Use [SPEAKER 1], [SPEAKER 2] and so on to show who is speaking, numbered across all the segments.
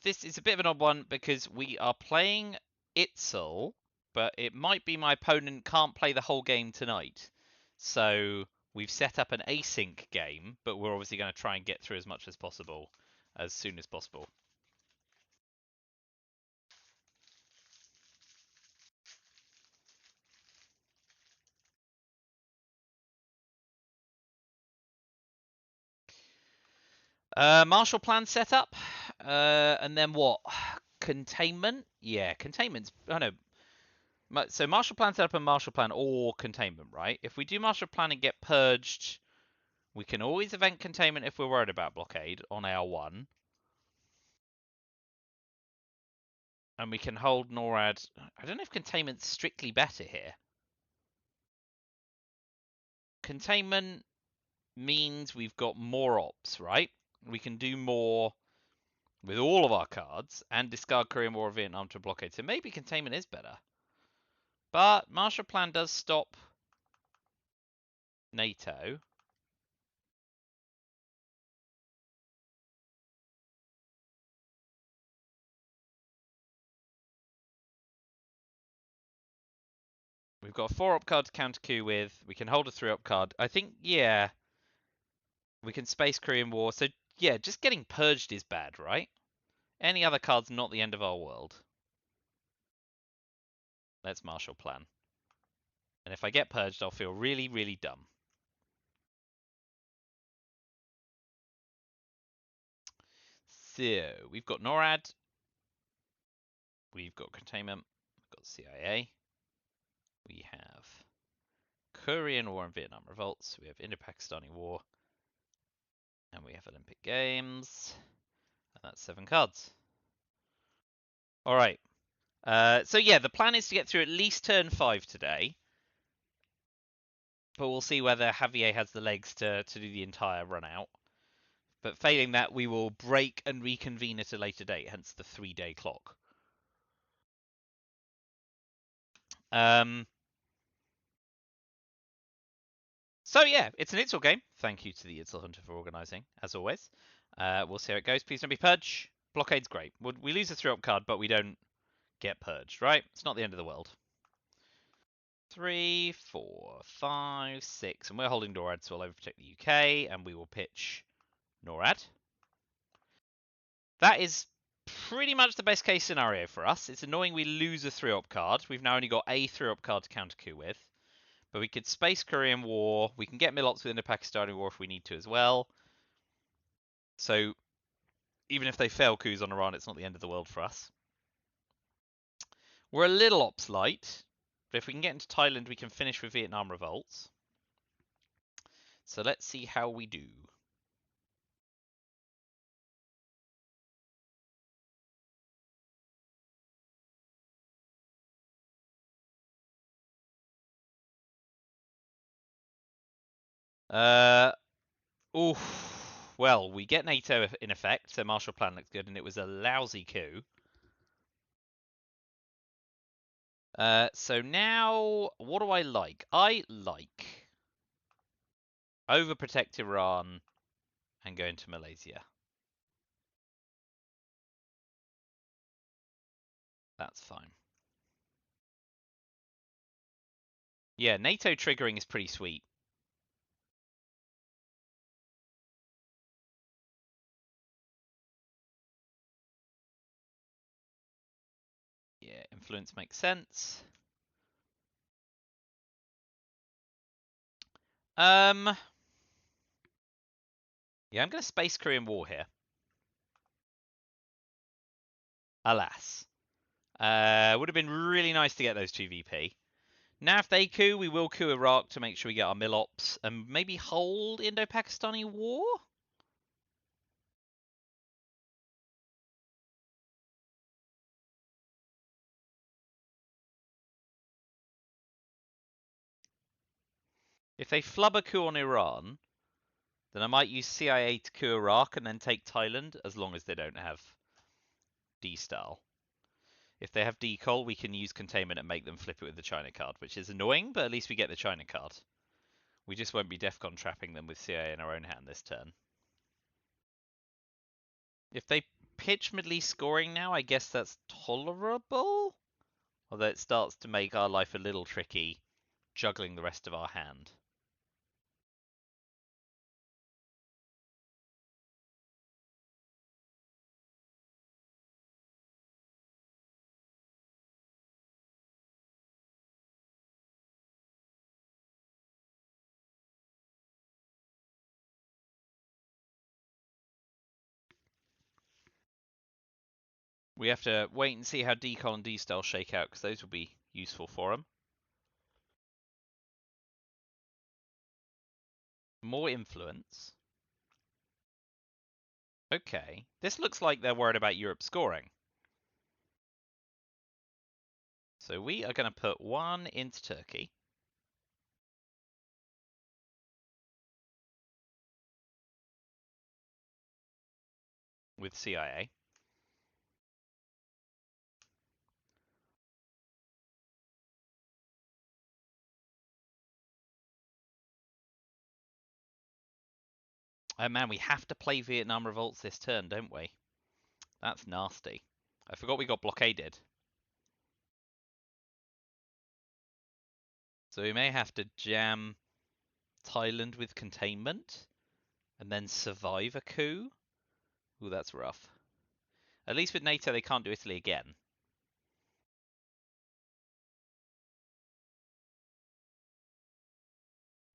[SPEAKER 1] this is a bit of an odd one because we are playing ITSL, but it might be my opponent can't play the whole game tonight. So we've set up an async game, but we're obviously going to try and get through as much as possible, as soon as possible. Marshall plan set up, and then what? Containment? Yeah, containment's. Oh no. So Marshall plan set up and Marshall plan or containment, right? If we do Marshall plan and get purged, we can always event containment if we're worried about blockade on L1. And we can hold NORAD. I don't know if containment's strictly better here. Containment means we've got more ops, right? We can do more with all of our cards and discard Korean War or Vietnam to blockade. So maybe containment is better. But Marshall Plan does stop NATO. We've got a 4-op card to counter coup with. We can hold a 3-op card. I think, yeah, we can space Korean War. So, yeah, just getting purged is bad, right? Any other card's not the end of our world. Let's Marshall Plan. And if I get purged, I'll feel really, really dumb. So, we've got NORAD. We've got containment. We've got CIA. We have Korean War and Vietnam revolts. We have Indo-Pakistani War. And we have Olympic Games. And that's 7 cards. All right. So yeah, the plan is to get through at least turn 5 today. But we'll see whether Javier has the legs to do the entire run out. But failing that, we will break and reconvene at a later date, hence the 3-day clock. So yeah, it's an ITSL game. Thank you to the ITSL Hunter for organising, as always. We'll see how it goes. Please don't be purged. Blockade's great. We lose a 3-op card, but we don't get purged, right? It's not the end of the world. 3, 4, 5, 6, and we're holding NORAD, so we'll overprotect the UK, and we will pitch NORAD. That is pretty much the best case scenario for us. It's annoying we lose a 3-op card. We've now only got a 3-op card to counter coup with. But we could space Korean War. We can get mill-ops within the Pakistani War if we need to as well. So even if they fail coups on Iran, it's not the end of the world for us. We're a little ops light. But if we can get into Thailand, we can finish with Vietnam revolts. So let's see how we do. Well, we get NATO in effect, so Marshall Plan looks good, and it was a lousy coup. So now, what do I like? I like overprotect Iran and go into Malaysia. That's fine. Yeah, NATO triggering is pretty sweet. Yeah, influence makes sense. Yeah, I'm going to space Korean War here. Alas. Would have been really nice to get those 2 VP. Now if they coup, we will coup Iraq to make sure we get our mill-ops and maybe hold Indo-Pakistani War? If they flub a coup on Iran, then I might use CIA to coup Iraq and then take Thailand, as long as they don't have D-style. If they have decol, we can use containment and make them flip it with the China card, which is annoying, but at least we get the China card. We just won't be DEFCON trapping them with CIA in our own hand this turn. If they pitch mid-east scoring now, I guess that's tolerable. Although it starts to make our life a little tricky, juggling the rest of our hand. We have to wait and see how Decol and D-Style shake out, because those will be useful for them. More influence. Okay. This looks like they're worried about Europe scoring. So we are going to put one into Turkey. With CIA. Oh man, we have to play Vietnam revolts this turn, don't we? That's nasty. I forgot we got blockaded. So we may have to jam Thailand with containment and then survive a coup. Ooh, that's rough. At least with NATO, they can't do Italy again.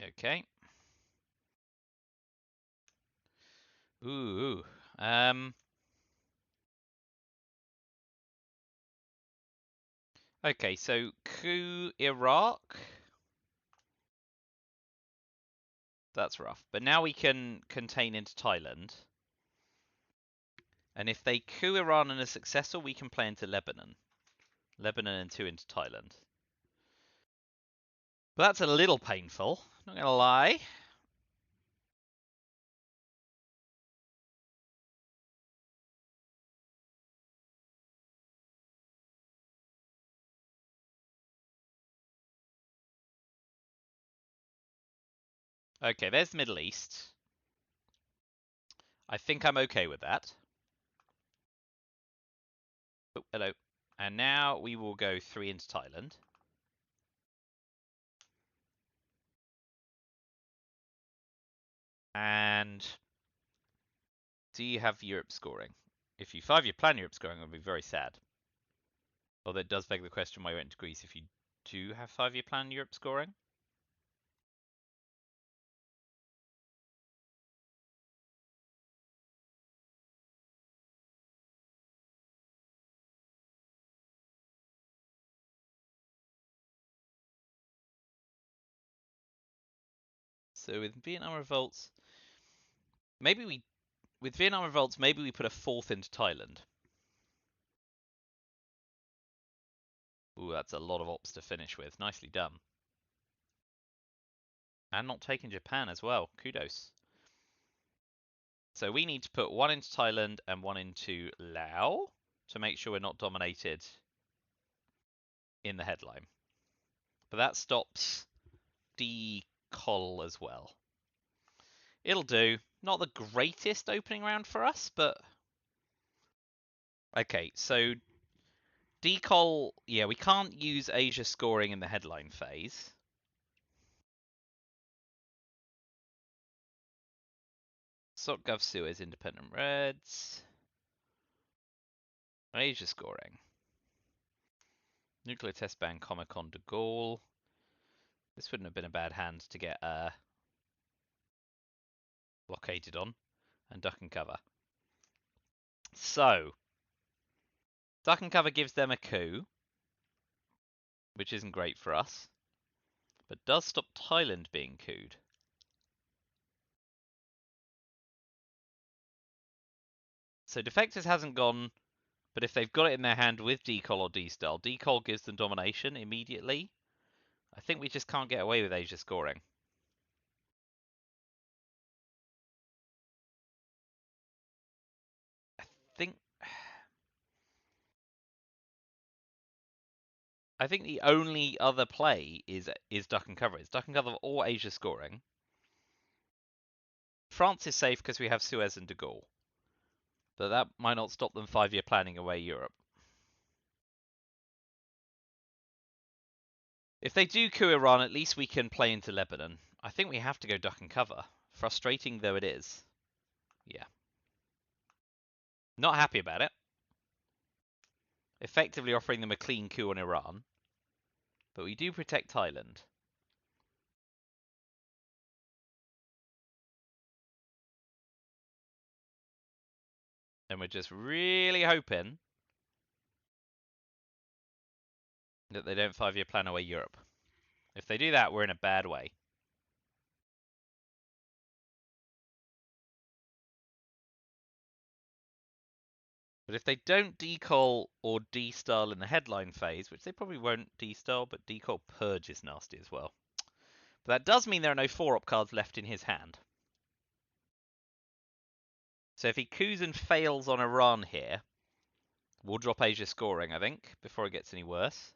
[SPEAKER 1] Okay. Ooh. Okay, so coup Iraq. That's rough. But now we can contain into Thailand. And if they coup Iran and are successful, we can play into Lebanon. Lebanon and 2 into Thailand. But that's a little painful, not gonna lie. Okay, there's the Middle East. I think I'm okay with that. Oh, hello. And now we will go 3 into Thailand. And do you have Europe scoring? If you 5-year plan Europe scoring, it would be very sad. Although it does beg the question why you went to Greece if you do have 5-year plan Europe scoring. So with Vietnam revolts, maybe we with Vietnam revolts maybe we put a 4th into Thailand. Ooh, that's a lot of ops to finish with. Nicely done. And not taking Japan as well. Kudos. So we need to put 1 into Thailand and 1 into Laos to make sure we're not dominated in the headline. But that stops Decol as well. It'll do. Not the greatest opening round for us, but... Okay, so Decol... Yeah, we can't use Asia scoring in the headline phase. SocGov Suez Independent Reds. Asia scoring. Nuclear Test Ban Comic-Con de Gaulle. This wouldn't have been a bad hand to get blockaded on. And duck and cover. So, duck and cover gives them a coup, which isn't great for us, but does stop Thailand being couped. So Defectors hasn't gone, but if they've got it in their hand with Decol or D-Style, Decol gives them domination immediately. I think we just can't get away with Asia scoring. I think the only other play is duck and cover. It's duck and cover or Asia scoring. France is safe because we have Suez and de Gaulle. But that might not stop them 5-year planning away Europe. If they do coup Iran, at least we can play into Lebanon. I think we have to go duck and cover. Frustrating though it is. Yeah. Not happy about it. Effectively offering them a clean coup on Iran. But we do protect Thailand. And we're just really hoping that they don't 5-year plan away Europe. If they do that, we're in a bad way. But if they don't decall or destyle in the headline phase, which they probably won't destyle, but decall purge is nasty as well. But that does mean there are no 4-op cards left in his hand. So if he coups and fails on Iran here, we'll drop Asia scoring, I think, before it gets any worse.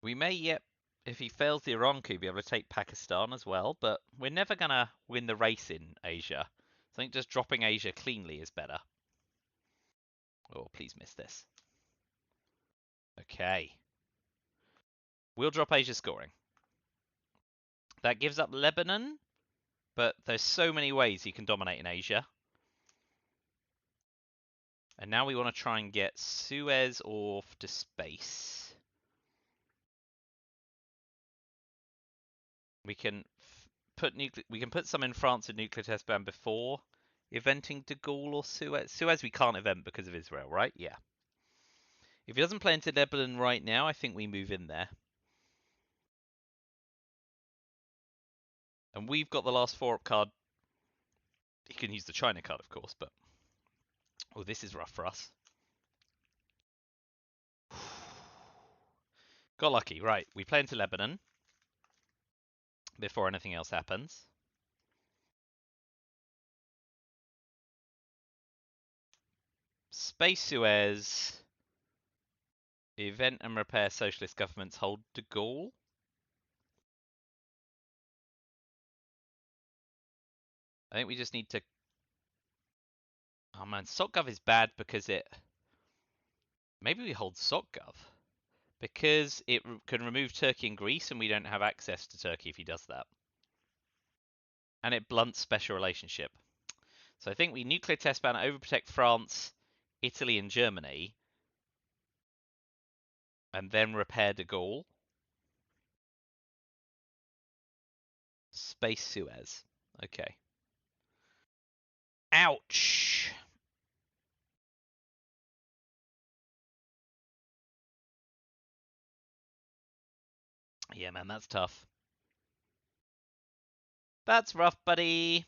[SPEAKER 1] We may yet, if he fails the Iran coup, be able to take Pakistan as well, but we're never going to win the race in Asia. I think just dropping Asia cleanly is better. Oh, please miss this. Okay. We'll drop Asia scoring. That gives up Lebanon, but there's so many ways he can dominate in Asia. And now we want to try and get Suez off to space. We can put some in France in nuclear test ban before eventing De Gaulle or Suez. Suez we can't event because of Israel, right? Yeah. If he doesn't play into Lebanon right now, I think we move in there. And we've got the last 4-up card. He can use the China card, of course, but... Oh, this is rough for us. Got lucky. Right, we play into Lebanon before anything else happens. Space Suez. Event and repair socialist governments hold De Gaulle. I think we just need to... Oh man, SocGov is bad because it... Maybe we hold SocGov. Because it can remove Turkey and Greece and we don't have access to Turkey if he does that. And it blunts special relationship. So I think we nuclear test ban, overprotect France, Italy and Germany. And then repair De Gaulle. Space Suez. Okay. Ouch! Yeah, man, that's tough. That's rough, buddy.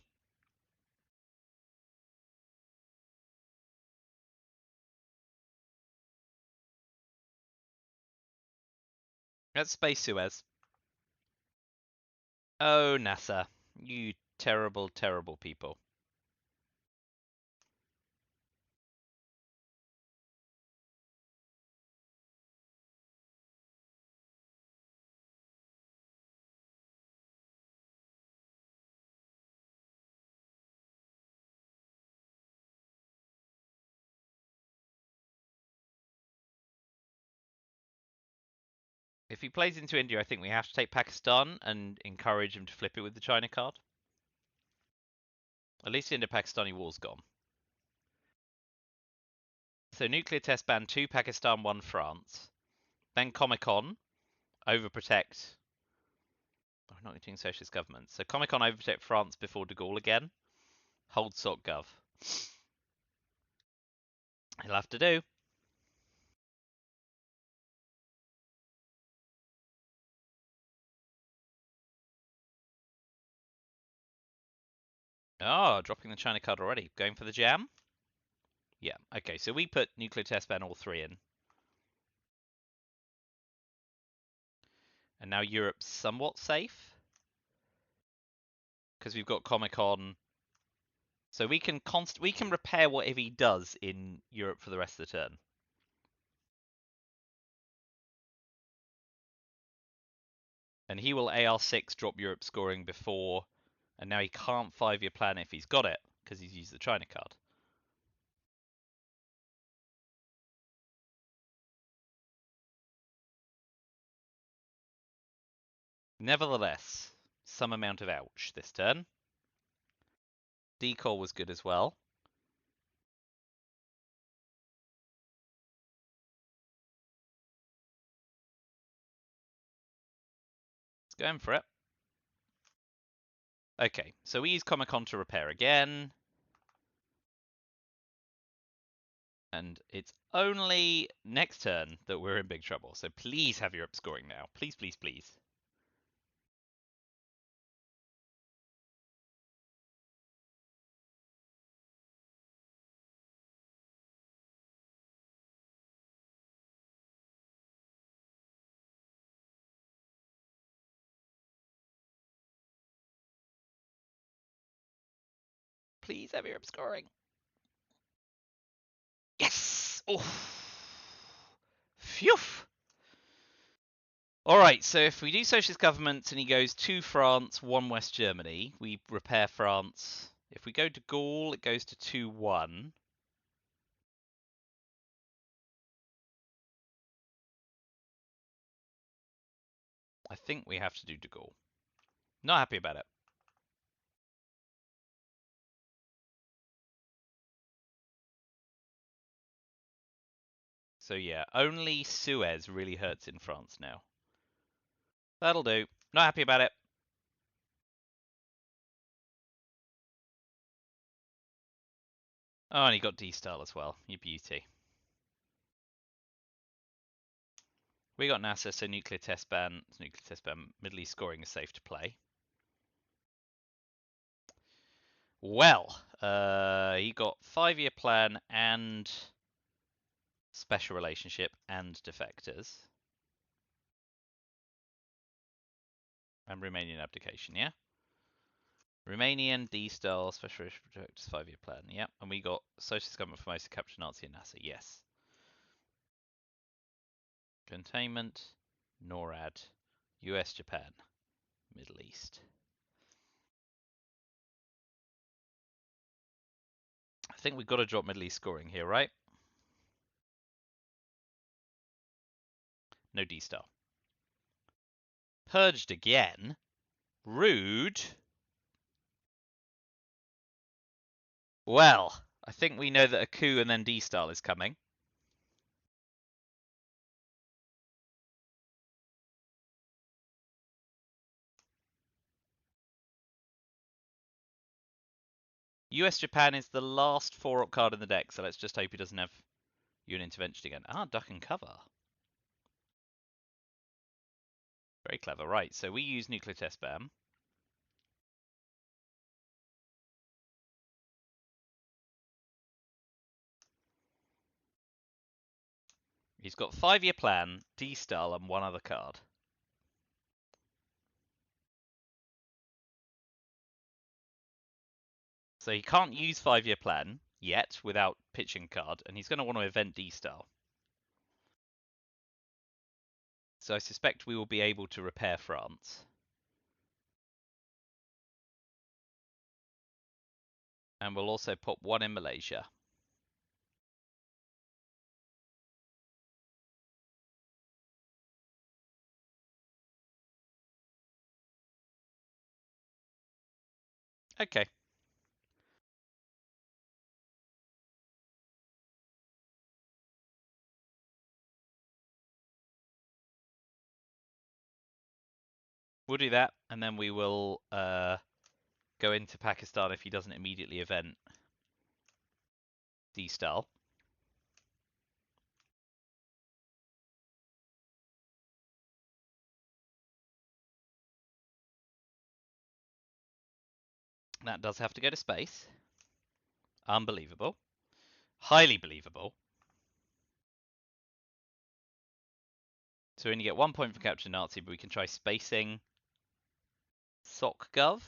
[SPEAKER 1] That's Space Suez. Oh, NASA. You terrible, terrible people. If he plays into India, I think we have to take Pakistan and encourage him to flip it with the China card. At least the Indo-Pakistani war's gone. So nuclear test ban 2 Pakistan, 1 France. Then Comic-Con, overprotect. Oh, we're not getting socialist governments. So Comic-Con, overprotect France before De Gaulle again. Hold SocGov. He'll have to do. Oh, dropping the China card already. Going for the jam? Yeah, okay, so we put nuclear test ban all 3 in. And now Europe's somewhat safe. Because we've got Comic-Con So we can repair whatever he does in Europe for the rest of the turn. And he will AR6 drop Europe scoring before, and now he can't 5-year plan if he's got it, because he's used the China card. Nevertheless, some amount of ouch this turn. Decall was good as well. Let's go in for it. Okay, so we use Comic-Con to repair again. And it's only next turn that we're in big trouble. So please have Europe scoring now. Please, please, please. Please have Europe scoring. Yes! Oh. Phew! Alright, so if we do socialist governments and he goes 2 France, 1 West Germany, we repair France. If we go to Gaul, it goes to 2-1. I think we have to do de Gaulle. Not happy about it. So yeah, only Suez really hurts in France now. That'll do. Not happy about it. Oh, and he got D-Style as well. You beauty. We got NASA, so nuclear test ban. Nuclear test ban. Middle East scoring is safe to play. Well, he got 5-year plan and special relationship and defectors. And Romanian abdication, yeah? Romanian, D-Style, special relationship, 5-year plan, yeah. And we got socialist government for most to capture Nazi and NASA, yes. Containment, NORAD, US, Japan, Middle East. I think we've got to drop Middle East scoring here, right? No D-Style. Purged again? Rude. Well, I think we know that a coup and then D-Style is coming. US Japan is the last 4-up card in the deck, so let's just hope he doesn't have UN intervention again. Ah, duck and cover. Very clever. Right, so we use nuclear test ban. He's got 5-year plan, D-Style, and 1 other card. So he can't use 5-year plan yet without pitching card, and he's going to want to event D-Style. So I suspect we will be able to repair France. And we'll also put 1 in Malaysia. Okay. We'll do that, and then we will go into Pakistan if he doesn't immediately event D-Style. That does have to go to space. Unbelievable. Highly believable. So we only get 1 point for capture Nazi, but we can try spacing SOCGov.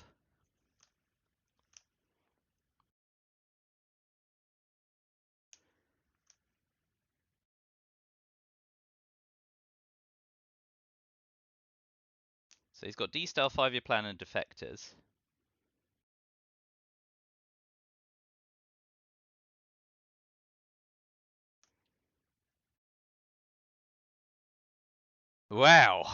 [SPEAKER 1] So he's got D-Style, 5-year plan, and defectors. Wow.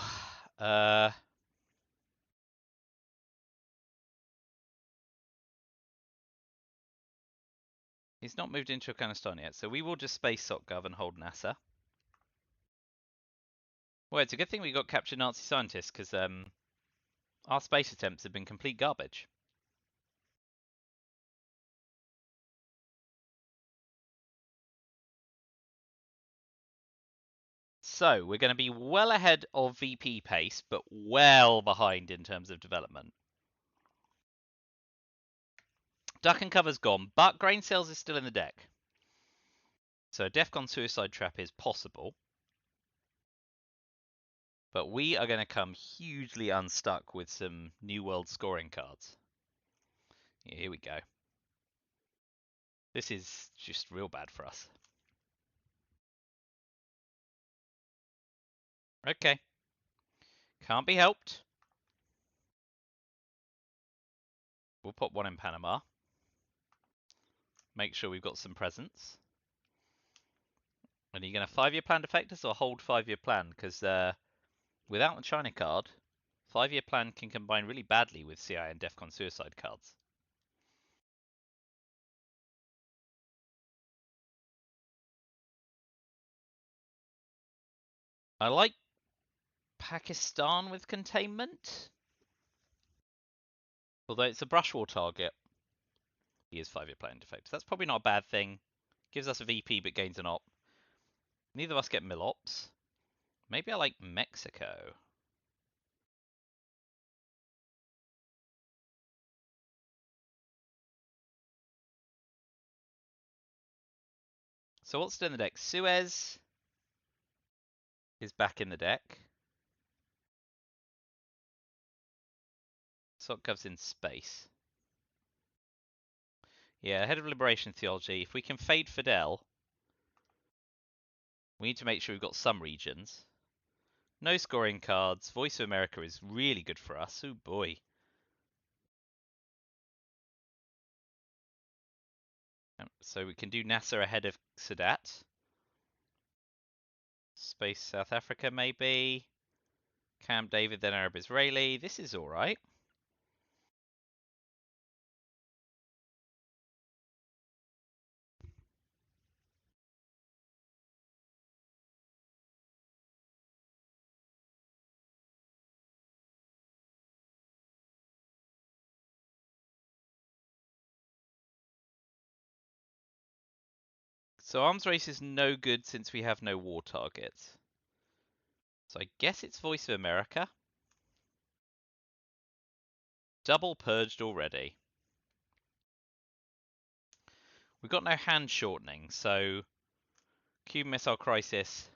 [SPEAKER 1] He's not moved into Afghanistan yet, so we will just space SOCGov and hold NASA. Well, it's a good thing we got captured Nazi scientists, because our space attempts have been complete garbage. So we're going to be well ahead of VP pace, but well behind in terms of development. Duck and cover's gone, but grain sales is still in the deck. So a DEFCON suicide trap is possible. But we are going to come hugely unstuck with some New World scoring cards. Yeah, here we go. This is just real bad for us. Okay. Can't be helped. We'll put one in Panama. Make sure we've got some presents. And are you going to 5-year plan defectors or hold 5-year plan? Because without the China card, 5-year plan can combine really badly with CI and DEFCON suicide cards. I like Pakistan with containment. Although it's a brush war target. He is 5-year plan defector. That's probably not a bad thing. Gives us a VP but gains an op. Neither of us get mill-ops. Maybe I like Mexico. So what's still in the deck? Suez is back in the deck. SOCGov's in space. Yeah, Head of Liberation Theology. If we can fade Fidel, we need to make sure we've got some regions. No scoring cards. Voice of America is really good for us. Oh boy. So we can do NASA ahead of Sadat. Space South Africa maybe. Camp David, then Arab Israeli. This is alright. So arms race is no good since we have no war targets. So I guess it's Voice of America. Double purged already. We've got no hand shortening, so Cuban Missile Crisis.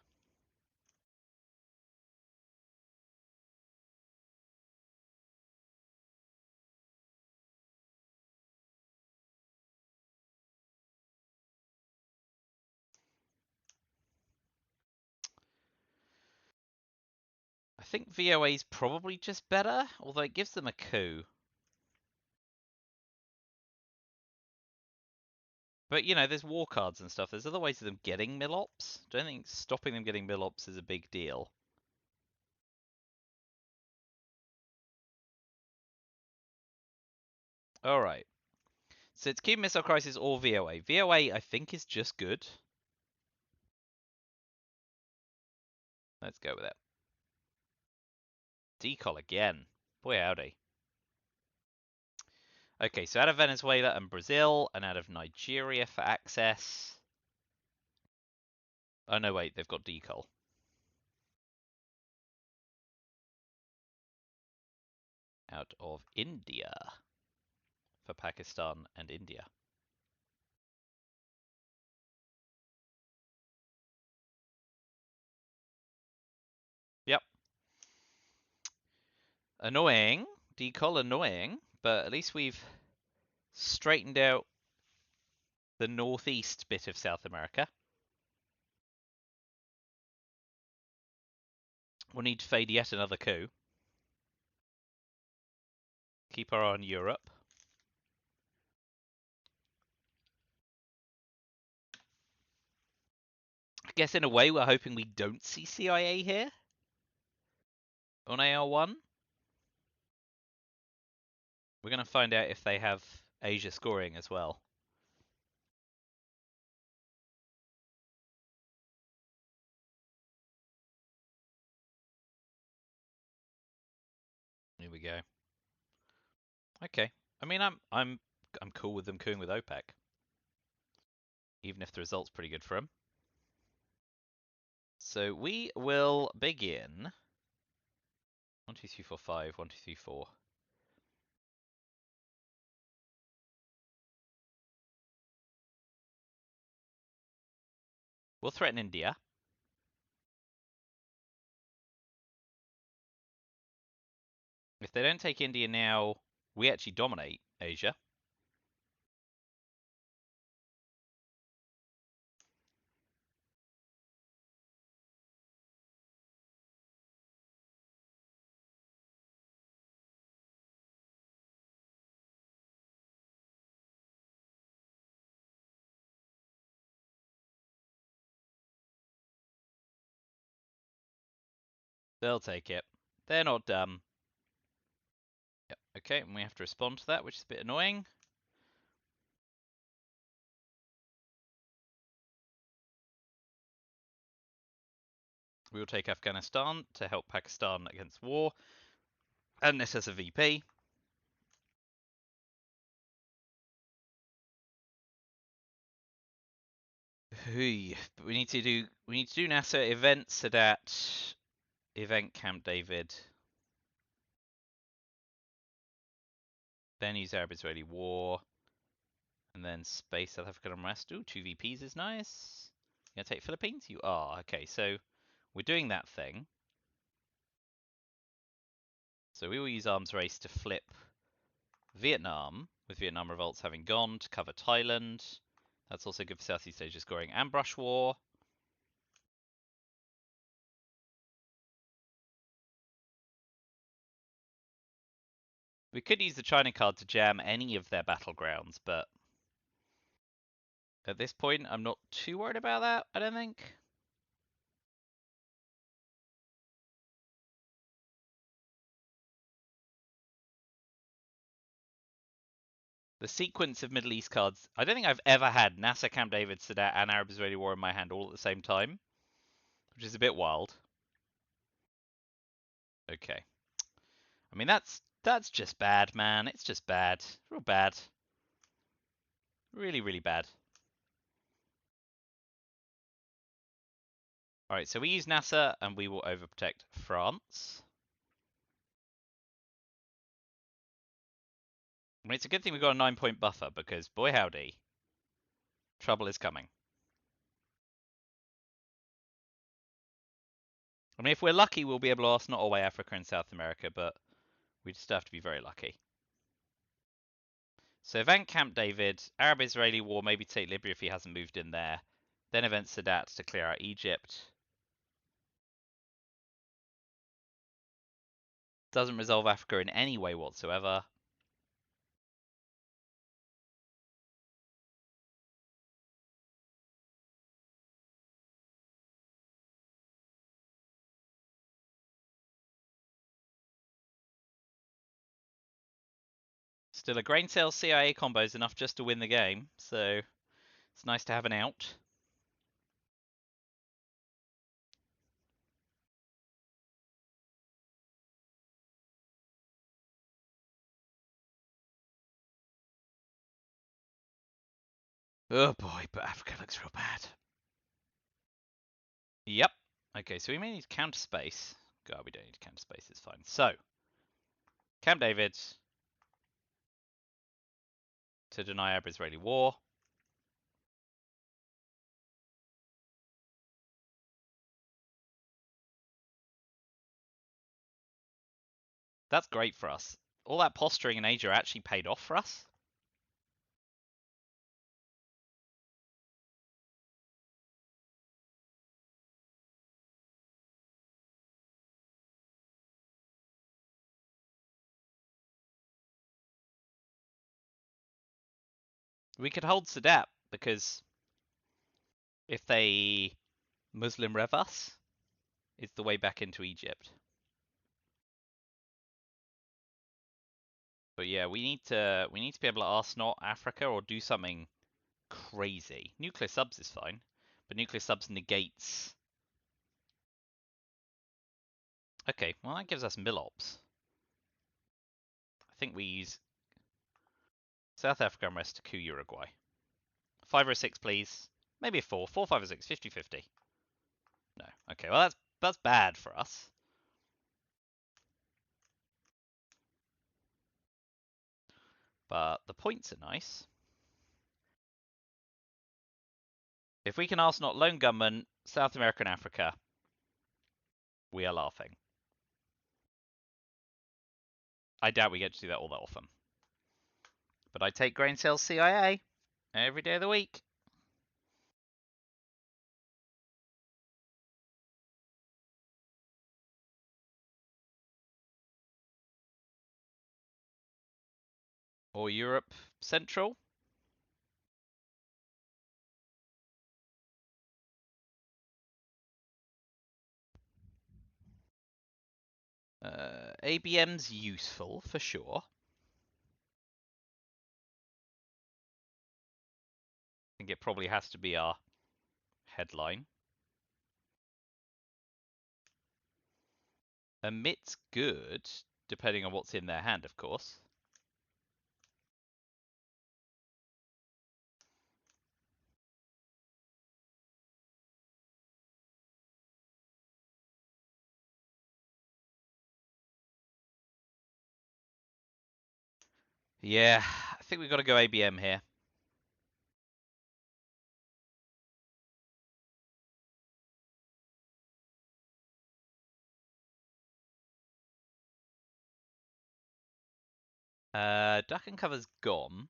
[SPEAKER 1] I think VOA is probably just better, although it gives them a coup. But, you know, there's war cards and stuff. There's other ways of them getting mill-ops. Don't think stopping them getting mill-ops is a big deal. Alright. So it's Cuban Missile Crisis or VOA. VOA, I think, is just good. Let's go with it. Decol again. Boy, howdy. Okay, so out of Venezuela and Brazil, and out of Nigeria for access. Oh, no, wait, they've got decol. Out of India for Pakistan and India. Yep. Annoying. Decol annoying, but at least we've straightened out the northeast bit of South America. We'll need to fade yet another coup. Keep our eye on Europe. I guess in a way we're hoping we don't see CIA here on AR1. We're going to find out if they have Asia scoring as well. Here we go. Okay. I mean, I'm cool with them cooing with OPEC, even if the result's pretty good for them. So we will begin. 1, 2, 3, 4, 5. 1, 2, 3, 4. We'll threaten India. If they don't take India now, we actually dominate Asia. They'll take it. They're not dumb. Yep. Okay, and we have to respond to that, which is a bit annoying. We will take Afghanistan to help Pakistan against war. And this as a VP. But we need to do NASA event Sadat, event Camp David, then use Arab-Israeli war, and then space South African unrest. Ooh, 2 VPs is nice. You gonna take Philippines? You are. Okay, so we're doing that thing. So we will use arms race to flip Vietnam, with Vietnam revolts having gone, to cover Thailand. That's also good for Southeast Asia scoring and brush war. We could use the China card to jam any of their battlegrounds, but at this point, I'm not too worried about that, I don't think. The sequence of Middle East cards, I don't think I've ever had NASA, Camp David, Sadat, and Arab-Israeli War in my hand all at the same time, which is a bit wild. Okay. I mean, that's just bad, man. It's just bad. Real bad. Really, really bad. Alright, so we use NASA, and we will overprotect France. I mean, it's a good thing we've got a 9-point buffer, because boy howdy, trouble is coming. I mean, if we're lucky, we'll be able to arse not away Africa and South America, but we just have to be very lucky. So event Camp David, Arab-Israeli war, maybe take Libya if he hasn't moved in there. Then event Sadat to clear out Egypt. Doesn't resolve Africa in any way whatsoever. Still, a grain sale CIA combo is enough just to win the game, so it's nice to have an out. Oh boy, but Africa looks real bad. Yep. Okay, so we may need counter space. God, we don't need counter space, it's fine. So, Camp David to deny Arab-Israeli war. That's great for us. All that posturing in Asia actually paid off for us. We could hold Sadat because if they Muslim rev us, it's the way back into Egypt. But yeah, we need to be able to arsenal Africa or do something crazy. Nuclear subs is fine, but nuclear subs negates. Okay, well that gives us Milops. I think we use South Africa and rest to coup Uruguay. 5 or 6, please. Maybe a 4. 4, 5, or 6. 50-50. No. Okay, well that's bad for us. But the points are nice. If we can arsenal lone gunman, South America and Africa, we are laughing. I doubt we get to do that all that often. But I take grain sales CIA every day of the week. Or Europe Central. ABM's useful for sure. I think it probably has to be our headline. Emit's good, depending on what's in their hand, of course. Yeah, I think we've got to go ABM here. Duck and cover's gone.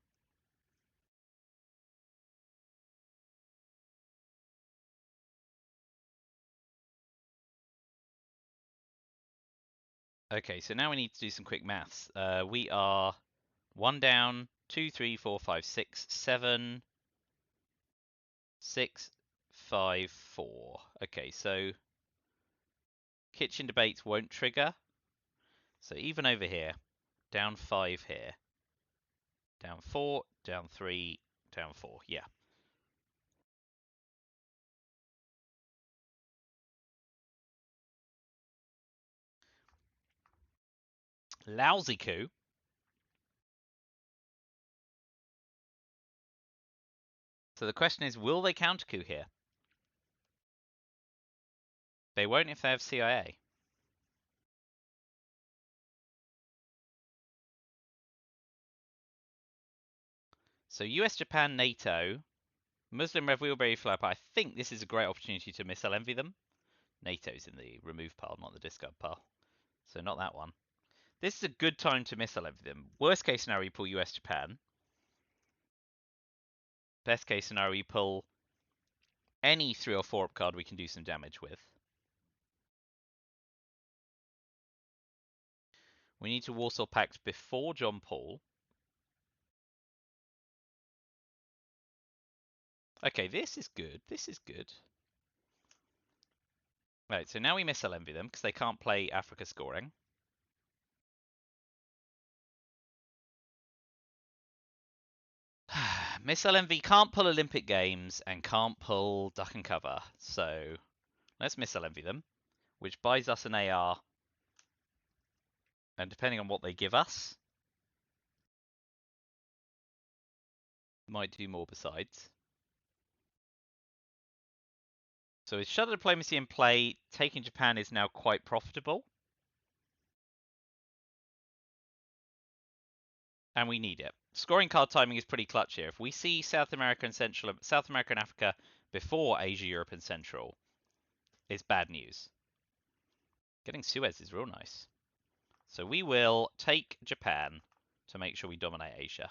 [SPEAKER 1] Okay, so now we need to do some quick maths. We are 1 down, 2, 3, 4, 5, 6, 7, 6, 5, 4. Okay, so kitchen debates won't trigger. So even over here, down 5 here, down 4, down 3, down 4. Yeah. Lousy coup. So the question is, will they counter coup here? They won't if they have CIA. So US, Japan, NATO, Muslim Rev Wheelberry Flap. I think this is a great opportunity to missile envy them. NATO's in the remove pile, not the discard pile. So not that one. This is a good time to missile envy them. Worst case scenario, you pull US, Japan. Best case scenario, you pull any 3 or 4 up card we can do some damage with. We need to Warsaw Pact before John Paul. Okay, this is good. This is good. Right, so now we missile envy them because they can't play Africa scoring. Missile envy can't pull Olympic Games and can't pull Duck and Cover. So let's missile envy them, which buys us an AR. And depending on what they give us, might do more besides. So with Shuttle Diplomacy in play, taking Japan is now quite profitable. And we need it. Scoring card timing is pretty clutch here. If we see South America and Africa before Asia, Europe, and Central, it's bad news. Getting Suez is real nice. So we will take Japan to make sure we dominate Asia.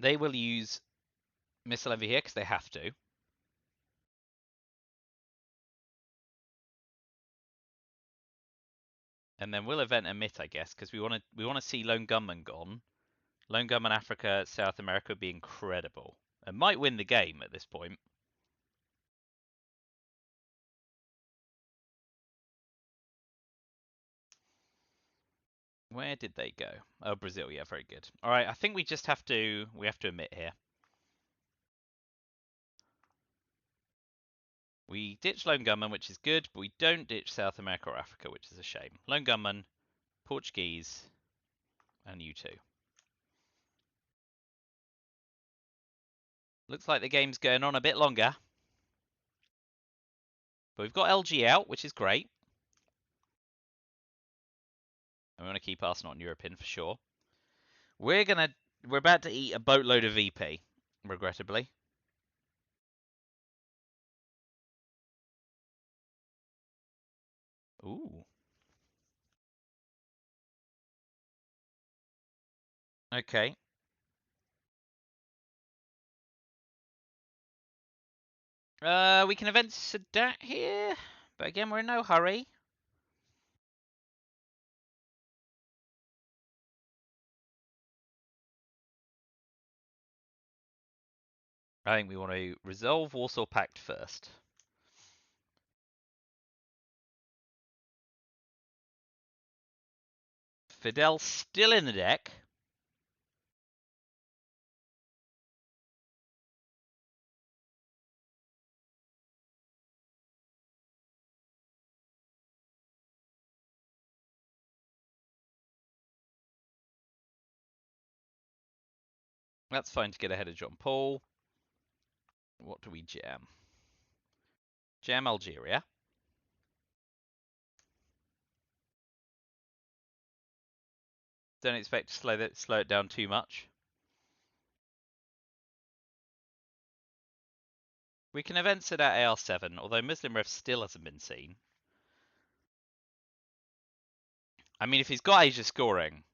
[SPEAKER 1] They will use missile envy here because they have to. And then we'll event emit, I guess, because we want to see Lone Gunman gone. Lone Gunman Africa, South America would be incredible. It might win the game at this point. Where did they go? Oh, Brazil. Yeah, very good. All right, I think we just have to emit here. We ditch Lone Gunman, which is good, but we don't ditch South America or Africa, which is a shame. Lone Gunman, Portuguese, and you two. Looks like the game's going on a bit longer. But we've got LG out, which is great. And we want to keep Arsenal and Europe in for sure. We're about to eat a boatload of VP, regrettably. Ooh. Okay. We can event Sadat here, but again, we're in no hurry. I think we want to resolve Warsaw Pact first. Fidel still in the deck. That's fine to get ahead of John Paul. What do we jam? Jam Algeria. Don't expect to slow it down too much. We can event Sadat AR7, although Muslim Ref still hasn't been seen. I mean, if he's got Asia scoring,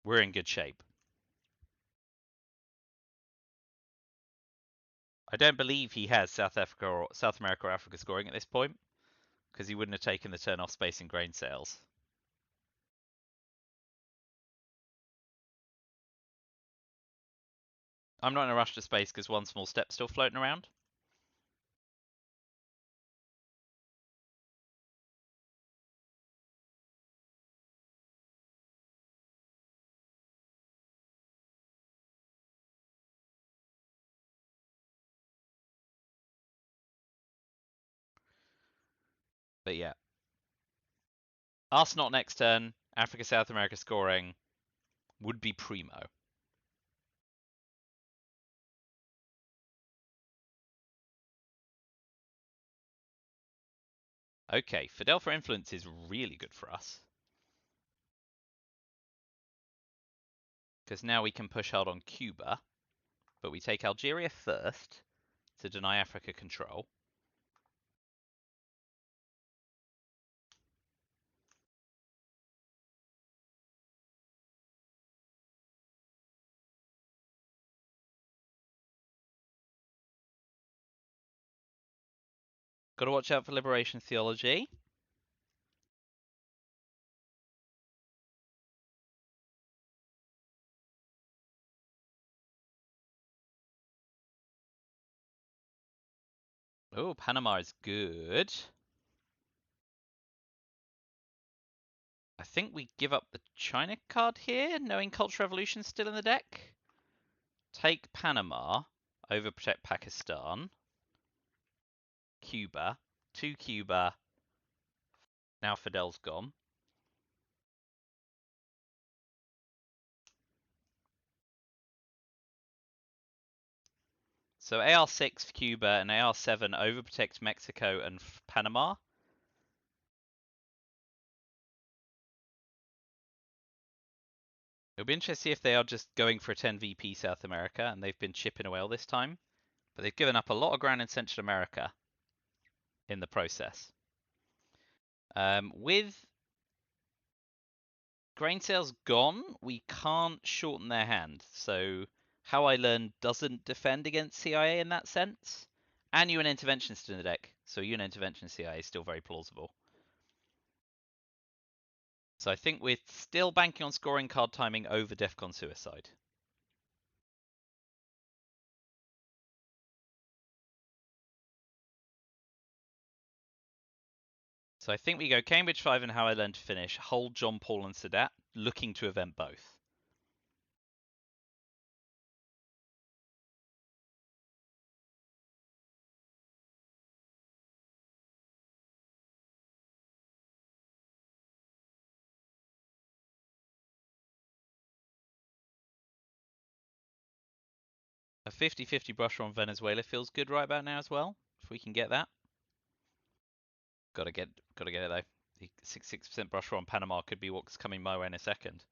[SPEAKER 1] we're in good shape. I don't believe he has South America or Africa scoring at this point, because he wouldn't have taken the turn off space in grain sales. I'm not in a rush to space because one small step's still floating around. But yeah. Arsenal next turn, Africa, South America scoring would be primo. Okay, Fidel for influence is really good for us. Because now we can push hard on Cuba, but we take Algeria first to deny Africa control. Got to watch out for liberation theology. Oh, Panama is good. I think we give up the China card here, knowing Cultural Revolution's still in the deck. Take Panama, overprotect Pakistan. Cuba, to Cuba. Now Fidel's gone. So AR6 for Cuba and AR7 overprotects Mexico and Panama. It'll be interesting to see if they are just going for a 10 VP South America and they've been chipping away all this time. But they've given up a lot of ground in Central America in the process. With grain sale's gone, we can't shorten their hand. So How I Learned doesn't defend against CIA in that sense. And UN Interventionist in the deck, so UN Intervention CIA is still very plausible. So I think we're still banking on scoring card timing over Defcon Suicide. So I think we go Cambridge 5 and How I Learned to finish, hold John Paul and Sadat, looking to event both. A 50-50 brusher on Venezuela feels good right about now as well, if we can get that. Gotta get it though. The 66% brusher on Panama could be what's coming my way in a second.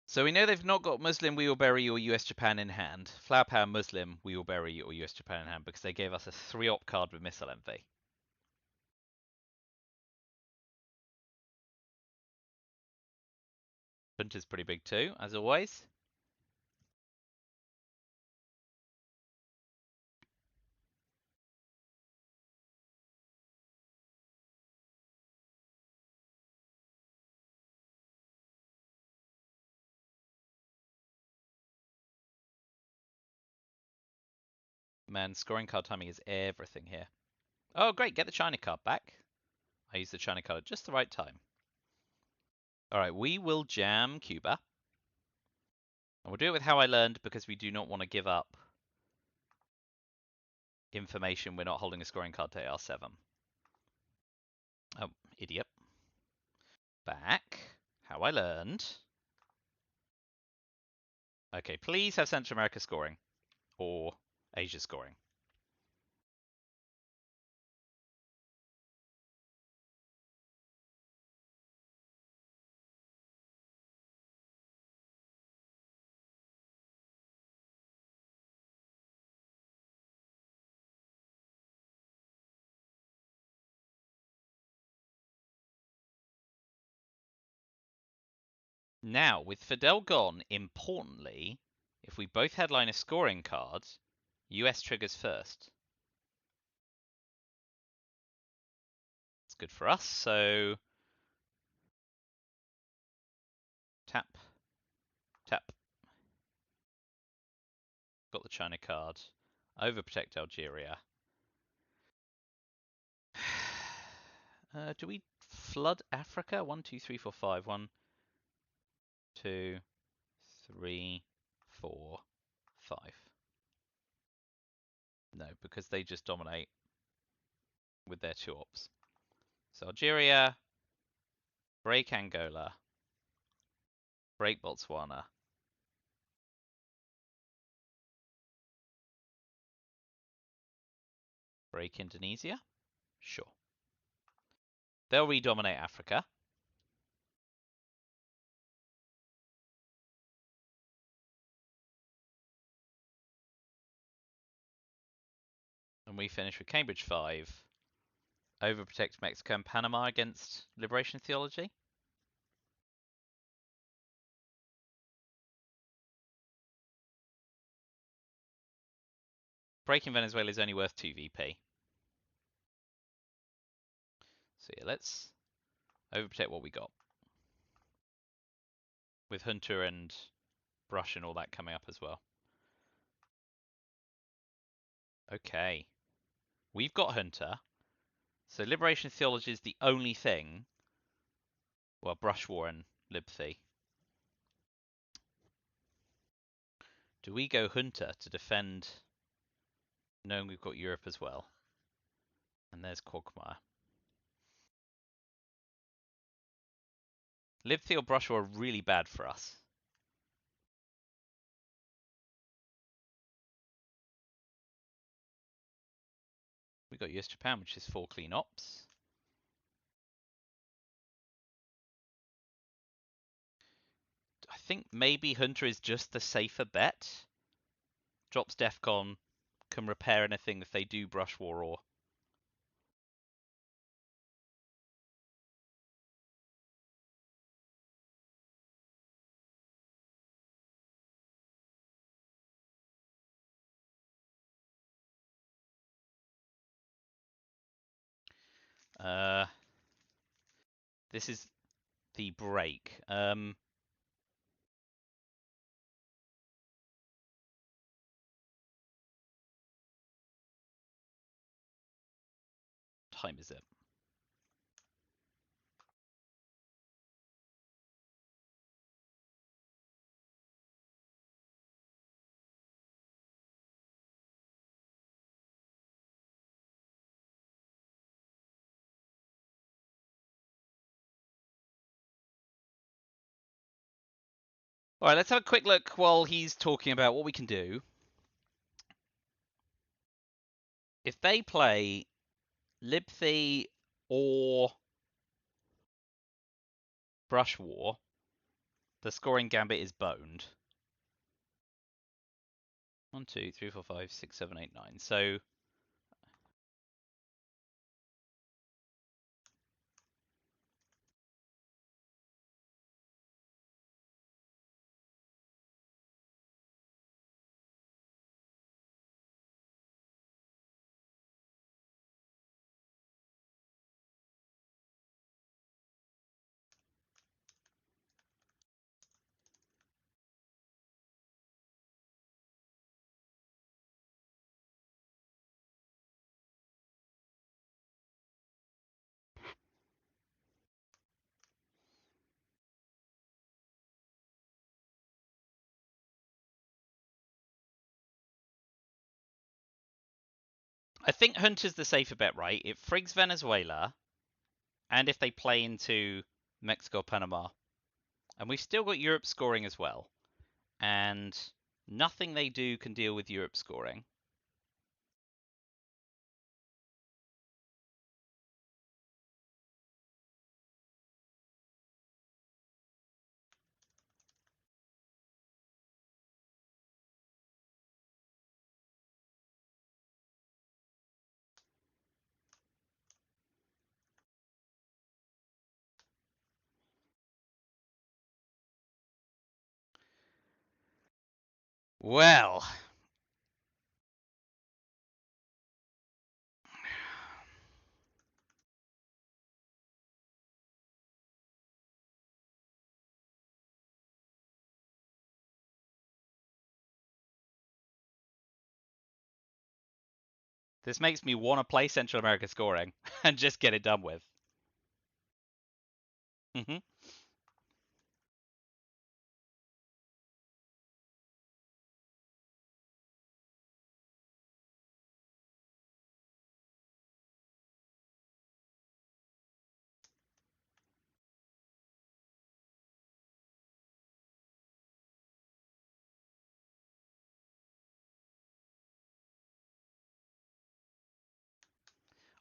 [SPEAKER 1] So we know they've not got Muslim, Wheelberry, or US Japan in hand. Flower Power, Muslim, Wheelberry, or US Japan in hand because they gave us a 3-op card with Missile Envy. Hunter's pretty big too, as always. Man, scoring card timing is everything here. Oh, great, get the China card back. I used the China card at just the right time. Alright, we will jam Cuba. And we'll do it with How I Learned because we do not want to give up information we're not holding a scoring card to AR7. Oh, idiot. Back. How I Learned. Okay, please have Central America scoring. Or Asia scoring. Now, with Fidel gone, importantly, if we both headline a scoring card, US triggers first. It's good for us, so tap, tap. Got the China card. Overprotect Algeria. Do we flood Africa? 1, 2, 3, 4, 5. 1, 2, 3, 4, 5. No, because they just dominate with their 2-ops. So Algeria, break Angola, break Botswana. Break Indonesia? Sure. They'll redominate Africa. And we finish with Cambridge 5. Overprotect Mexico and Panama against liberation theology. Breaking Venezuela is only worth 2 VP. So yeah, let's overprotect what we got. With Hunter and Brush and all that coming up as well. Okay. We've got Hunter. So liberation theology is the only thing. Well, Brush War and Libthy. Do we go Hunter to defend knowing we've got Europe as well? And there's Quagmire. Libthy or Brush War are really bad for us. We got US Japan, which is 4 clean ops. I think maybe Hunter is just the safer bet. Drops Defcon, can repair anything if they do Brush War or This is the break. Time is it? All right, let's have a quick look while he's talking about what we can do. If they play Libthy or Brush War, the scoring gambit is boned. 1, 2, 3, 4, 5, 6, 7, 8, 9. So I think Hunter's the safer bet, right? It frigs Venezuela, and if they play into Mexico, Panama, and we've still got Europe scoring as well, and nothing they do can deal with Europe scoring. Well, this makes me want to play Central America scoring and just get it done with. Mm-hmm.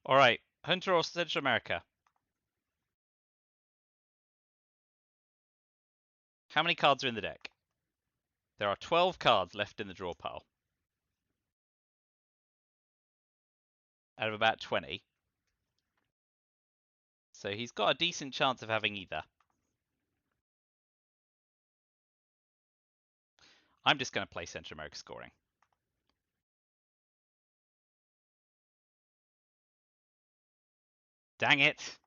[SPEAKER 1] All right, Hunter or Central America? How many cards are in the deck? There are 12 cards left in the draw pile out of about 20. So he's got a decent chance of having either. I'm just going to play Central America scoring. Dang it.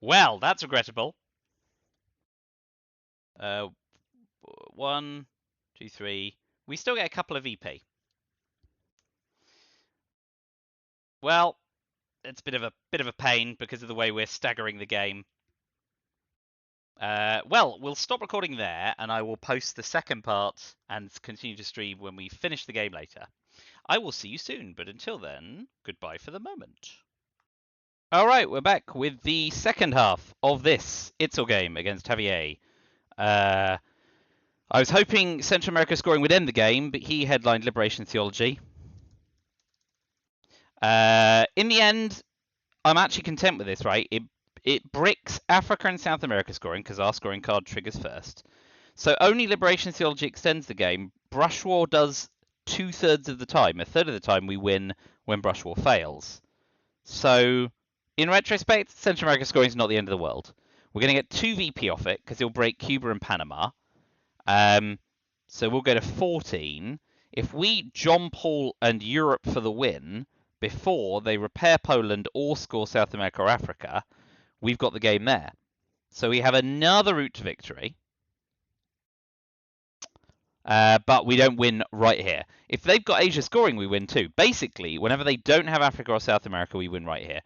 [SPEAKER 1] Well, that's regrettable. 1, 2, 3. We still get a couple of EP. Well, it's a bit of a pain because of the way we're staggering the game. Well, we'll stop recording there, and I will post the second part and continue to stream when we finish the game later. I will see you soon, but until then, goodbye for the moment. All right, we're back with the second half of this ITSL game against Javier. I was hoping Central America scoring would end the game, but he headlined Liberation Theology. In the end, I'm actually content with this, right? It bricks Africa and South America scoring because our scoring card triggers first. So only Liberation Theology extends the game. Brush War does 2/3 of the time. A third of the time we win when Brush War fails. So In retrospect, Central America scoring is not the end of the world. We're going to get 2 VP off it because it'll break Cuba and Panama. So we'll go to 14. If we John Paul and Europe for the win before they repair Poland or score South America or Africa, we've got the game there. So we have another route to victory. But we don't win right here. If they've got Asia scoring, we win too. Basically, whenever they don't have Africa or South America, we win right here.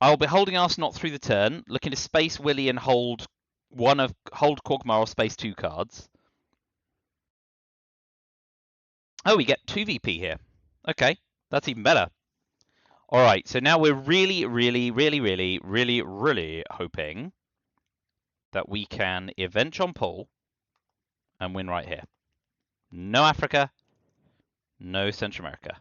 [SPEAKER 1] I'll be holding Arsenal through the turn, looking to space Willie and hold Quagmire or space 2 cards. Oh, we get 2 VP here. Okay, that's even better. All right, so now we're really hoping that we can event John Paul and win right here. No Africa, no Central America.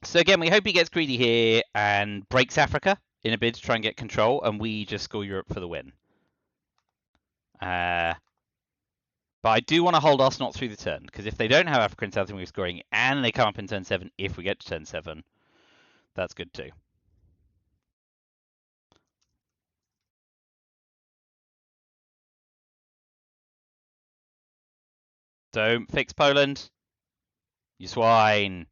[SPEAKER 1] So again, we hope he gets greedy here and breaks Africa in a bid to try and get control, and we just score Europe for the win. But I do want to hold Arsenal through the turn, because if they don't have Africa and South America scoring, and they come up in turn 7, if we get to turn 7, that's good too. Don't fix Poland, you swine.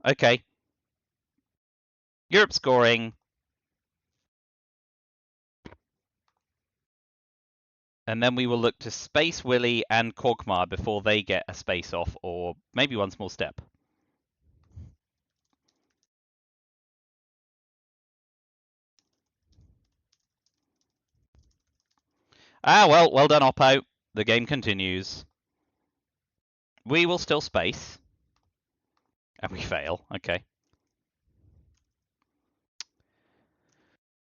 [SPEAKER 1] Okay. Europe scoring. And then we will look to space Willie and Quagmire before they get a space off, or maybe one small step. Well done, Oppo. The game continues. We will still space. And we fail. Okay.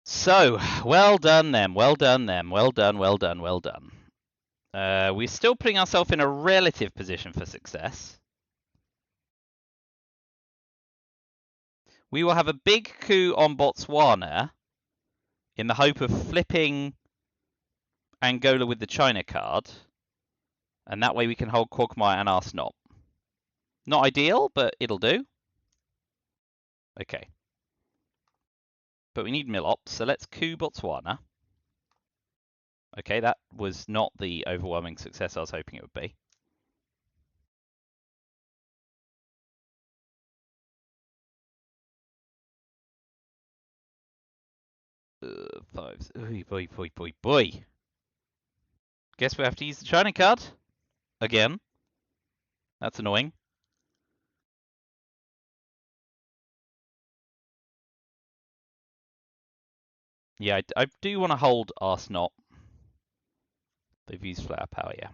[SPEAKER 1] So, well done them. Well done them. Well done. We're still putting ourselves in a relative position for success. We will have a big coup on Botswana in the hope of flipping Angola with the China card. And that way we can hold Quagmire and Arsenal. Not ideal, but it'll do. Okay. But we need Milops, so let's coup Botswana. Okay, that was not the overwhelming success I was hoping it would be. Fives. Boy. Guess we have to use the China card. Again. That's annoying. Yeah, I do want to hold Arsenal. They've used flower power, yeah.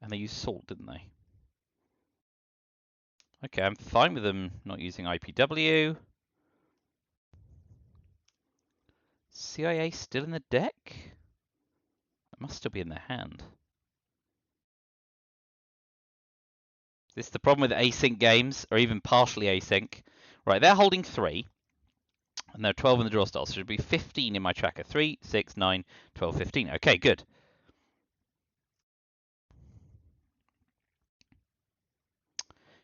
[SPEAKER 1] And they used salt, didn't they? Okay, I'm fine with them not using IPW. CIA still in the deck? It must still be in their hand. This is the problem with async games, or even partially async. Right, they're holding 3. And there are 12 in the draw style, so it should be 15 in my tracker. 3, 6, 9, 12, 15. Okay, good.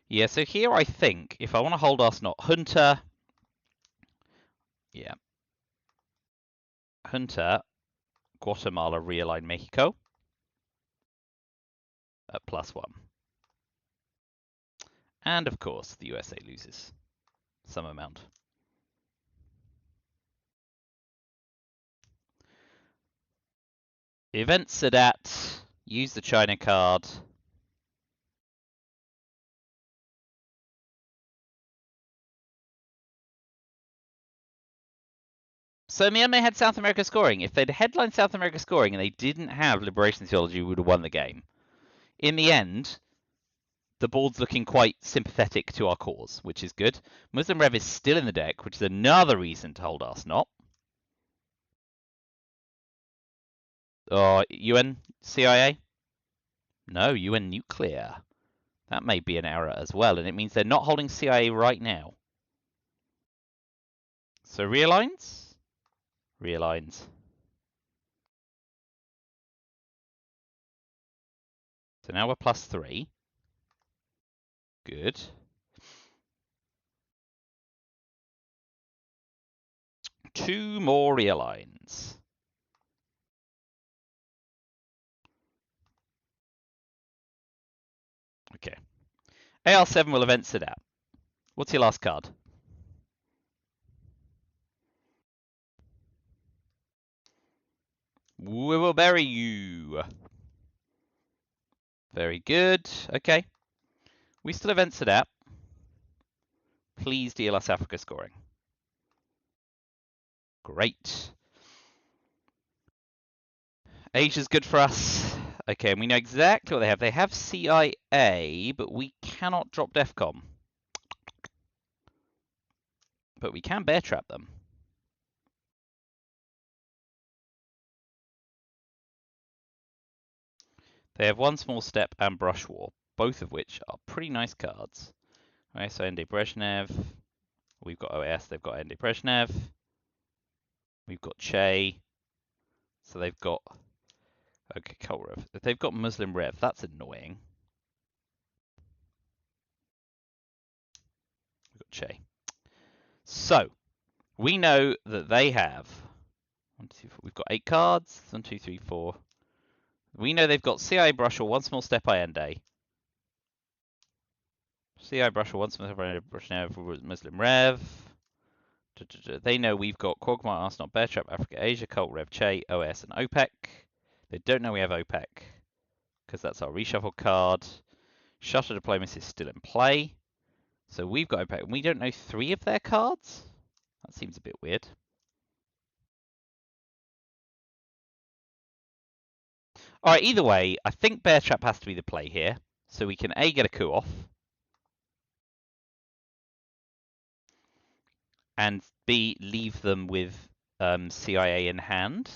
[SPEAKER 1] Yeah, so here I think, if I want to hold Arsenal, Hunter... Yeah. Hunter, Guatemala, realign Mexico. At +1. And, of course, the USA loses some amount. Event Sadat, use the China card. So Myanmar had South America scoring. If they'd headlined South America scoring and they didn't have Liberation Theology, we would have won the game. In the end, the board's looking quite sympathetic to our cause, which is good. Muslim Rev is still in the deck, which is another reason to hold Arsenal. UN CIA? No, UN nuclear. That may be an error as well, and it means they're not holding CIA right now. So realigns? Realigns. So now we're +3. Good. Two more realigns. Okay. AR7 will event sit out. What's your last card? We will bury you. Very good. Okay. We still event sit out. Please deal us Africa scoring. Great. Asia's good for us. Okay, and we know exactly what they have. They have CIA, but we cannot drop DEFCON. But we can bear trap them. They have One Small Step and Brush War, both of which are pretty nice cards. Okay, so Ende Brezhnev. We've got OS, they've got Ende Brezhnev. We've got Che. So they've got... Okay, Cult Rev. They've got Muslim Rev. That's annoying. We've got Che. So, we know that they have... 1, 2, 4. We've got 8 cards. 1, 2, 3, 4. We know they've got CI Brush or One Small Step Ende. CI Brush or One Small Step Ende, Brezhnev, Muslim Rev. They know we've got Quagmire, Arsenal, Bear Trap, Africa, Asia, Cult Rev, Che, OS, and OPEC. They don't know we have OPEC, because that's our reshuffle card. Shutter Diplomacy is still in play. So we've got OPEC, and we don't know 3 of their cards? That seems a bit weird. Alright, either way, I think Bear Trap has to be the play here. So we can A, get a coup off. And B, leave them with CIA in hand.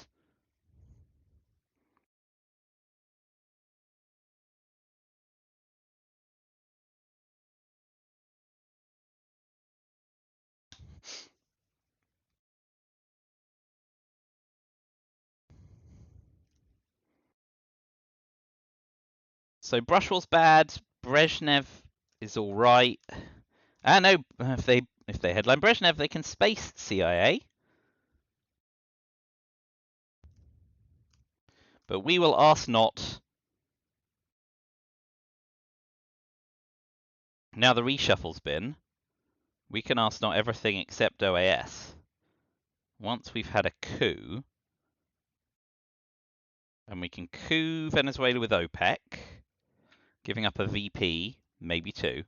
[SPEAKER 1] So Brushwell's bad. Brezhnev is all right. No, if they headline Brezhnev, they can space CIA. But we will ask not. Now the reshuffle's been, we can ask not everything except OAS. Once we've had a coup, and we can coup Venezuela with OPEC, giving up a VP, maybe 2.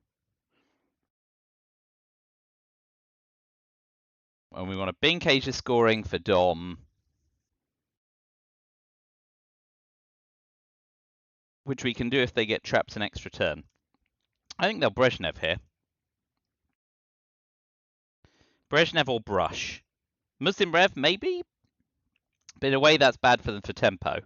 [SPEAKER 1] And we want to bink Asia scoring for Dom, which we can do if they get trapped an extra turn. I think they'll Brezhnev here. Brezhnev or Brush. Muslim Rev, maybe? But in a way, that's bad for them for tempo.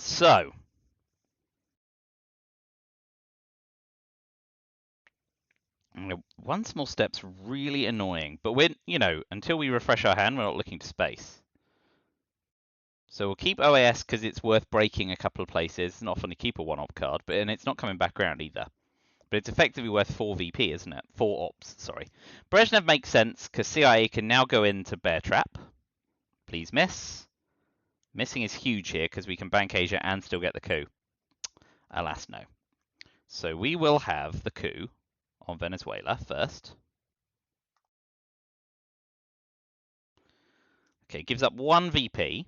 [SPEAKER 1] So, One Small Step's really annoying, but we're, until we refresh our hand, we're not looking to space. So we'll keep OAS because it's worth breaking a couple of places. It's not often to keep a 1-op card, and it's not coming back around either. But it's effectively worth 4 VP, isn't it? 4 ops, sorry. Brezhnev makes sense because CIA can now go into Bear Trap. Please miss. Missing is huge here because we can bank Asia and still get the coup. Alas, no. So we will have the coup on Venezuela first. Okay, gives up one VP.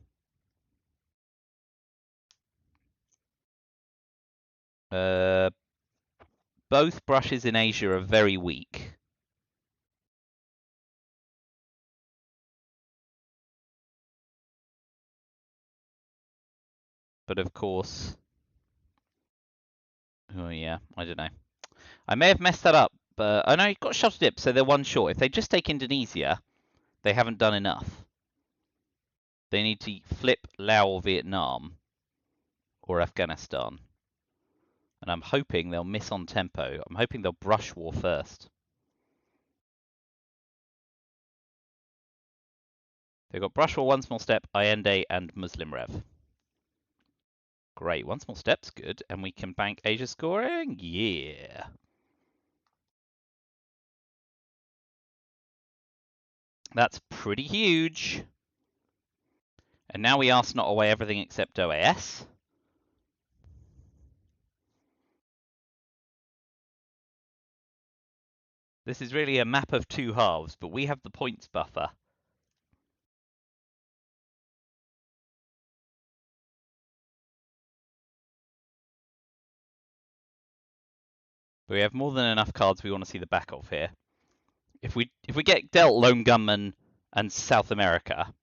[SPEAKER 1] Both brushes in Asia are very weak. But of course... Oh yeah, I don't know. I may have messed that up, but... Oh no, you've got shuttle dip, so they're one short. If they just take Indonesia, they haven't done enough. They need to flip Laos or Vietnam or Afghanistan. And I'm hoping they'll miss on tempo. I'm hoping they'll brush war first. They've got brush war, one small step, Allende, and Muslim Rev. Great, one small step's good, and we can bank Asia scoring? Yeah. That's pretty huge. And now we ask not away everything except OAS. This is really a map of two halves, but we have the points buffer. We have more than enough cards we want to see the back of here. If we get dealt Lone Gunman and South America,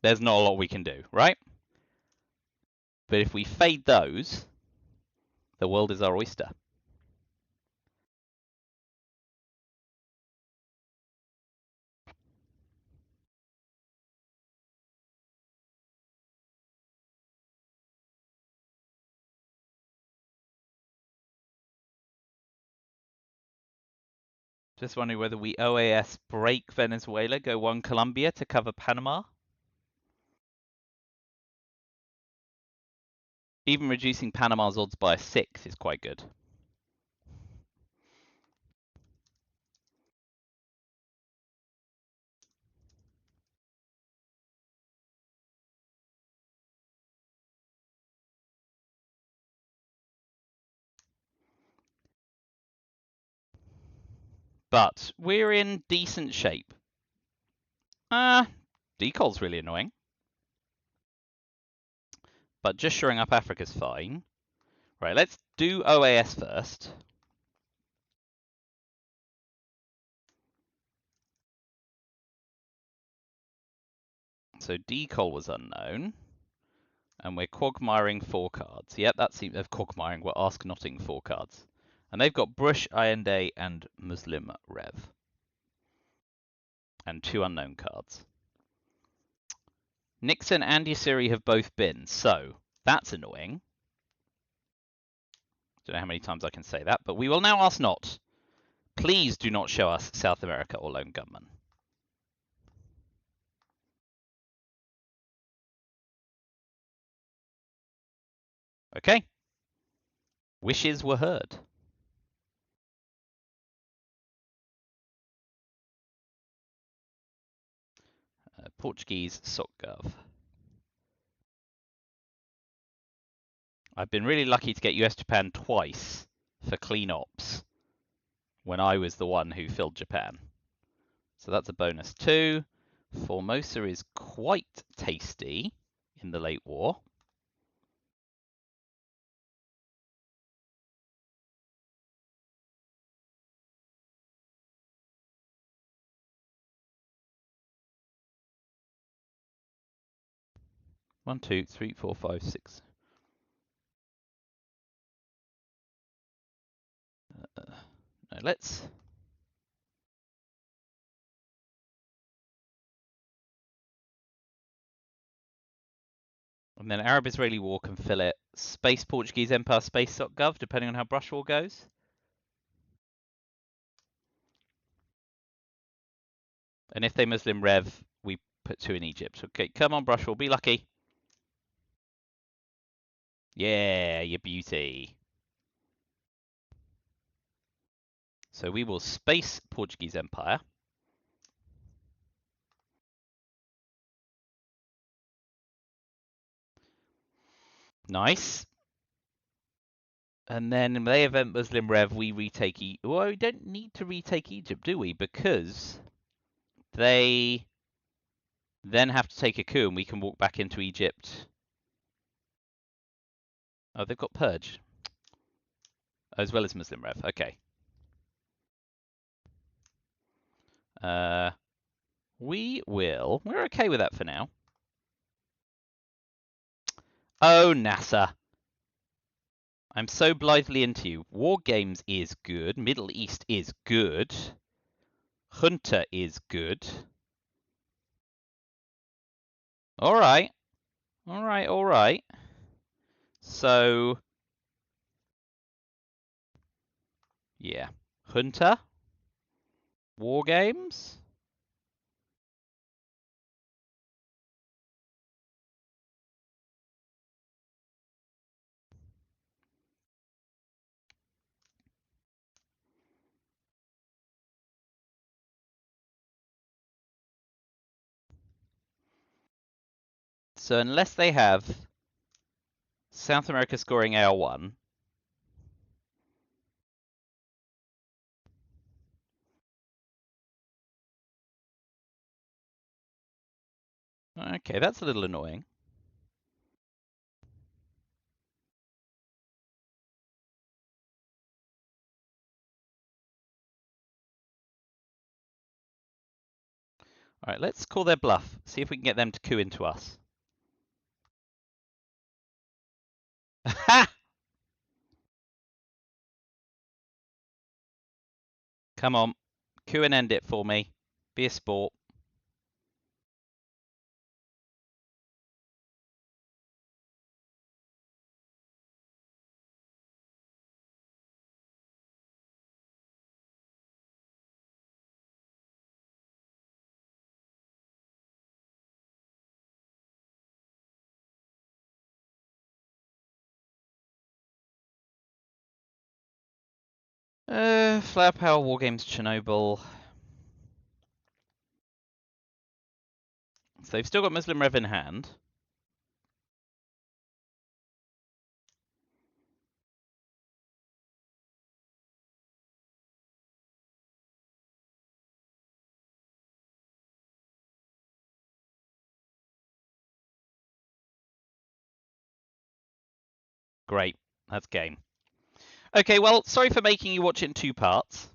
[SPEAKER 1] there's not a lot we can do, right? But if we fade those, the world is our oyster. Just wondering whether we OAS break Venezuela, go one Colombia to cover Panama. Even reducing Panama's odds by 6 is quite good. But we're in decent shape. Decol's really annoying. But just shoring up Africa's fine. Right, let's do OAS first. So decol was unknown. And we're quagmiring 4 cards. Yep, that seems... quagmiring, we're ask-notting 4 cards. And they've got Brush, Allende, and Muslim Rev. And 2 unknown cards. Nixon and Yasiri have both been, so that's annoying. Don't know how many times I can say that, but we will now ask not. Please do not show us South America or Lone Gunman. Okay. Wishes were heard. Portuguese SOCGov. I've been really lucky to get US Japan twice for clean ops when I was the one who filled Japan. So that's a bonus 2. Formosa is quite tasty in the late war. One, two, three, 4, 5, 6. No, let's... And then Arab-Israeli War can fill it. Space Portuguese Empire, Space.gov, depending on how Brush War goes. And if they Muslim Rev, we put 2 in Egypt. Okay, come on, Brush War, be lucky. Yeah, you beauty. So we will Space Portuguese Empire. Nice. And then in the event Muslim Rev, we retake well, we don't need to retake Egypt, do we? Because they then have to take a coup and we can walk back into Egypt. Oh, they've got Purge. As well as Muslim Rev. Okay. We're okay with that for now. Oh, NASA. I'm so blithely into you. War Games is good. Middle East is good. Hunter is good. Alright. Alright. So, yeah. Hunter? War Games? So unless they have South America scoring AR1, okay, that's a little annoying. Alright, let's call their bluff. See if we can get them to coup into us. Ha! Come on. Coup and end it for me. Be a sport. Flower Power, War Games, Chernobyl. So they've still got Muslim Rev in hand. Great. That's game. Okay, well, sorry for making you watch it in 2 parts.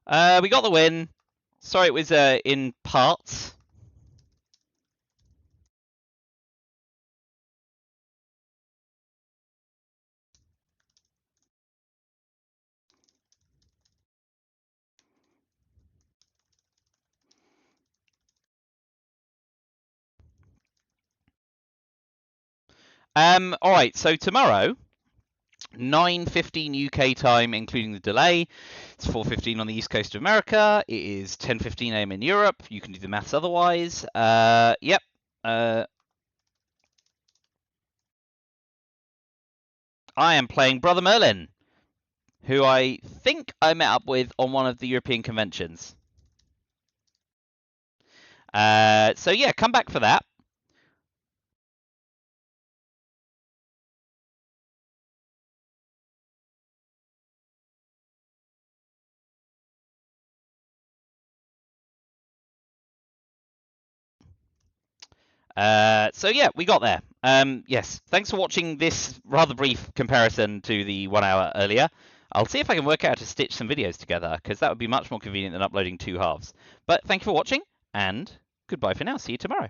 [SPEAKER 1] We got the win. Sorry it was in parts. Alright, so tomorrow, 9:15 UK time, including the delay. It's 4:15 on the East Coast of America. It is 10:15 AM in Europe. You can do the maths otherwise. Yep. I am playing Brother Merlin, who I think I met up with on one of the European conventions. So yeah, come back for that. So yeah, we got there. Yes, thanks for watching this rather brief comparison to the 1 hour earlier. I'll see if I can work out how to stitch some videos together, because that would be much more convenient than uploading 2 halves. But thank you for watching, and goodbye for now. See you tomorrow.